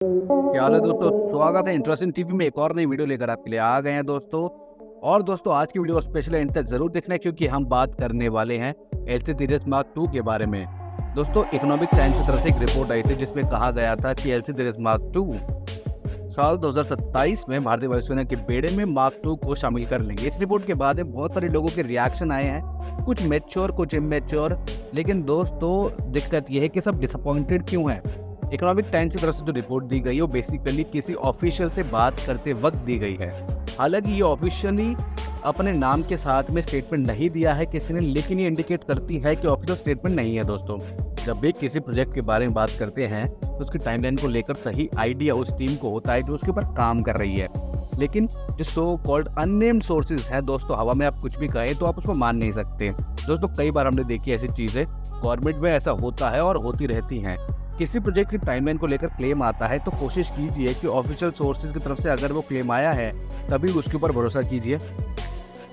क्या हाल है दोस्तों। स्वागत है इंटरेस्टिंग टीवी में एक और नई वीडियो लेकर आपके लिए आ गए हैं दोस्तों। और दोस्तों आज की वीडियो को स्पेशल एंड तक जरूर देखना है क्योंकि हम बात करने वाले हैं एलसी सीरीज मार्क 2 के बारे में। दोस्तों इकोनॉमिक टाइम्स की तरफ से एक रिपोर्ट आई थी जिसमें कहा गया था कि एलसी सीरीज मार्क 2 साल 2027 में भारतीय वायुसेना के बेड़े में मार्क 2 को शामिल कर लेंगे। इस रिपोर्ट के बाद बहुत सारे लोगों के रिएक्शन आए हैं, कुछ मैच्योर कुछ इमेच्योर। लेकिन दोस्तों दिक्कत यह है कि सब डिसअपॉइंटेड क्यों हैं। इकोनॉमिक टाइम्स की तरफ से जो रिपोर्ट दी गई है वो बेसिकली किसी ऑफिशियल से बात करते वक्त दी गई है। हालांकि ये ऑफिशियली अपने नाम के साथ में स्टेटमेंट नहीं दिया है किसी ने, लेकिन ये इंडिकेट करती है कि ऑफिशियल स्टेटमेंट नहीं है। दोस्तों जब भी किसी प्रोजेक्ट के बारे में बात करते हैं तो उसकी टाइमलाइन को लेकर सही आइडिया उस टीम को होता है जो उसके ऊपर काम कर रही है। लेकिन जो सो कॉल्ड अननेम्ड सोर्सेज हैं दोस्तों, हवा में आप कुछ भी कहें तो आप उसको मान नहीं सकते। दोस्तों कई बार हमने देखी ऐसी चीज़ें, गवर्नमेंट में ऐसा होता है और होती रहती हैं। किसी प्रोजेक्ट की टाइमलाइन को लेकर क्लेम आता है तो कोशिश कीजिए कि ऑफिशियल सोर्सेज की तरफ से अगर वो क्लेम आया है तभी उसके ऊपर भरोसा कीजिए।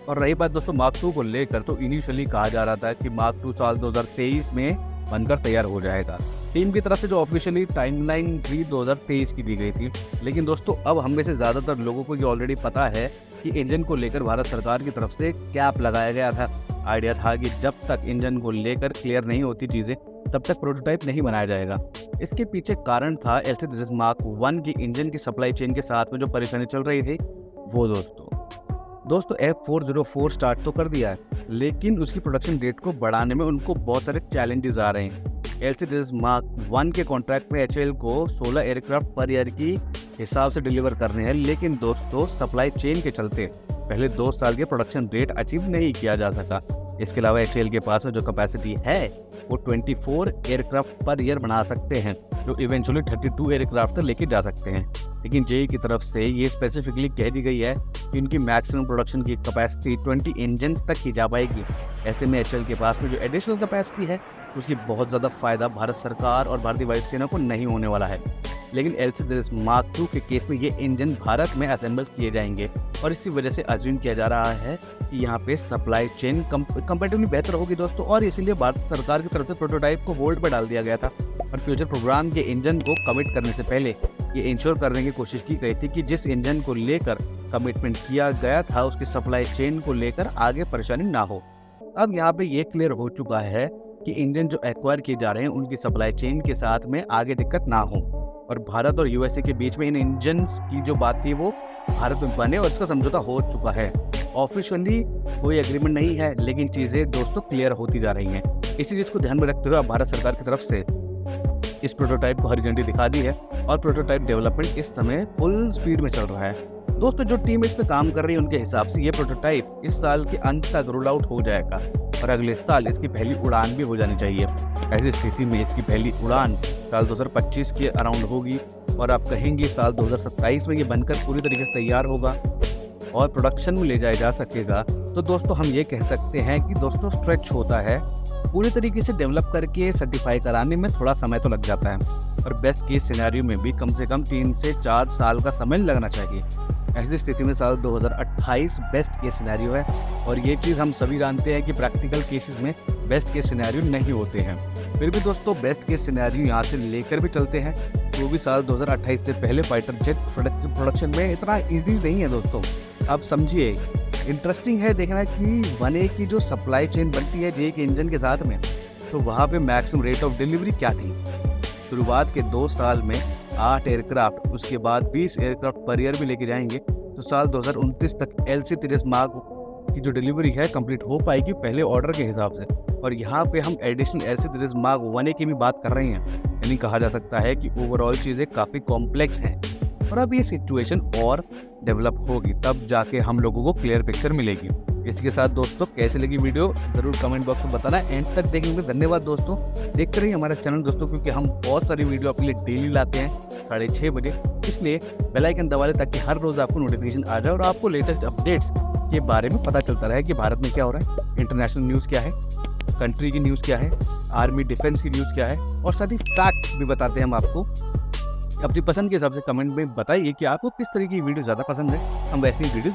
और रही बात दोस्तों मार्क 2 को लेकर, तो इनिशियली कहा जा रहा था कि मार्क 2 साल 2023 में बनकर तैयार हो जाएगा। टीम की तरफ से जो ऑफिशियली टाइमलाइन भी 2023 की दी गई थी। लेकिन दोस्तों अब हम में से ज़्यादातर लोगों को ये ऑलरेडी पता है कि इंजन को लेकर भारत सरकार की तरफ से कैप लगाया गया था। आइडिया था कि जब तक इंजन को लेकर क्लियर नहीं होती चीज़ें तब तक प्रोटोटाइप नहीं बनाया जाएगा। इसके पीछे कारण था एलसी सीरीज मार्क 1 की इंजन की सप्लाई चेन के साथ में जो परेशानी चल रही थी वो। दोस्तों F404 स्टार्ट तो कर दिया है, लेकिन उसकी प्रोडक्शन डेट को बढ़ाने में उनको बहुत सारे चैलेंजेस आ रहे हैं। एलसी सीरीज मार्क 1 के कॉन्ट्रैक्ट में एचएएल को 16 एयरक्राफ्ट पर ईयर की हिसाब से डिलीवर करने हैं, लेकिन दोस्तों सप्लाई चेन के चलते पहले 2 साल के प्रोडक्शन रेट अचीव नहीं किया जा सका। इसके अलावा एचएएल के पास में जो कैपेसिटी है वो 24 एयरक्राफ्ट पर ईयर बना सकते हैं, जो इवेंचुअली 32 एयरक्राफ्ट तक लेके जा सकते हैं। लेकिन जेई की तरफ से ये स्पेसिफिकली कह दी गई है कि इनकी मैक्सिमम प्रोडक्शन की कैपेसिटी 20 इंजन्स तक की जा पाएगी। ऐसे में एचएएल के पास में जो एडिशनल कैपेसिटी है उसकी बहुत ज़्यादा फायदा भारत सरकार और भारतीय वायुसेना को नहीं होने वाला है। लेकिन एलसी सीरीज मार्क 2 के केस में ये इंजन भारत में असेंबल किए जाएंगे और इसी वजह से अज्यूम किया जा रहा है कि यहाँ पे सप्लाई चेन कंपैरेटिवली बेहतर होगी दोस्तों। और इसीलिए भारत सरकार की तरफ से प्रोटोटाइप को होल्ड पर डाल दिया गया था और फ्यूचर प्रोग्राम के इंजन को कमिट करने से पहले ये इंश्योर करने की कोशिश की गई थी कि जिस इंजन को लेकर कमिटमेंट किया गया था उसकी सप्लाई चेन को लेकर आगे परेशानी ना हो। अब यहाँ पे ये क्लियर हो चुका है कि इंजन जो एक्वायर किए जा रहे हैं उनकी सप्लाई चेन के साथ में आगे दिक्कत ना हो। और भारत और यूएसए के बीच में इन इंजन्स की जो बात थी वो भारत में बने और इसका समझौता हो चुका है। ऑफिशियली कोई एग्रीमेंट नहीं है, लेकिन चीज़ें दोस्तों क्लियर होती जा रही हैं। इसी चीज़ को ध्यान में रखते हुए भारत सरकार की तरफ से इस प्रोटोटाइप को हरी झंडी दिखा दी है और प्रोटोटाइप डेवलपमेंट इस समय फुल स्पीड में चल रहा है। दोस्तों जो टीम इस पे काम कर रही है उनके हिसाब से ये प्रोटोटाइप इस साल के अंत तक रोल आउट हो जाएगा और अगले साल इसकी पहली उड़ान भी हो जानी चाहिए। ऐसी स्थिति में इसकी पहली उड़ान साल 2025 के अराउंड होगी और आप कहेंगे साल 2027 में ये बनकर पूरी तरीके से तैयार होगा और प्रोडक्शन में ले जाया जा सकेगा। तो दोस्तों हम ये कह सकते हैं कि दोस्तों स्ट्रेच होता है, पूरी तरीके से डेवलप करके सर्टिफाई कराने में थोड़ा समय तो लग जाता है और बेस्ट केस सिनेरियो में भी कम से कम 3 से 4 साल का समय लगना चाहिए। ऐसी स्थिति में साल 2028 बेस्ट केस सिनेरियो है और ये चीज़ हम सभी जानते हैं कि प्रैक्टिकल केसेस में बेस्ट केस सिनेरियो नहीं होते हैं। फिर भी दोस्तों बेस्ट केस सिनेरियो यहाँ से लेकर भी चलते हैं, वो भी साल 2028 से पहले फाइटर जेट प्रोडक्शन में इतना ईजी नहीं है दोस्तों। आप समझिए, इंटरेस्टिंग है देखना कि 1A की जो सप्लाई चेन बनती है जेई के इंजन के साथ में, तो वहाँ पे मैक्सिमम रेट ऑफ डिलीवरी क्या थी। शुरुआत के 2 साल में 8 एयरक्राफ्ट, उसके बाद 20 एयरक्राफ्ट पर ईयर भी लेके जाएंगे, तो साल 2029 तक एलसी सीरीज मार्क की जो डिलीवरी है कंप्लीट हो पाएगी पहले ऑर्डर के हिसाब से। और यहाँ पे हम additional LC series mark 1A की भी बात कर रहे हैं, यानी कहा जा सकता है कि ओवरऑल चीज़ें काफ़ी कॉम्प्लेक्स हैं और अब ये सिचुएशन और डेवलप होगी तब जाके हम लोगों को क्लियर पिक्चर मिलेगी। इसके साथ दोस्तों कैसे लगी वीडियो ज़रूर कमेंट बॉक्स में बताना। एंड तक देखने के लिए धन्यवाद दोस्तों। देखते रहिए हमारा चैनल दोस्तों, क्योंकि हम बहुत सारी वीडियो आपके लिए डेली लाते हैं 6:30 बजे, इसलिए बेल आइकन दबा लें ताकि हर रोज़ आपको नोटिफिकेशन आ जाए और आपको लेटेस्ट अपडेट्स के बारे में पता चलता रहे कि भारत में क्या हो रहा है, इंटरनेशनल न्यूज़ क्या है, कंट्री की न्यूज़ क्या है, आर्मी डिफेंस की न्यूज़ क्या है और साथ ही फैक्ट भी बताते हैं हम आपको। अपनी पसंद के हिसाब से कमेंट में बताइए कि आपको किस तरह की वीडियो ज़्यादा पसंद है, हम वैसी वीडियो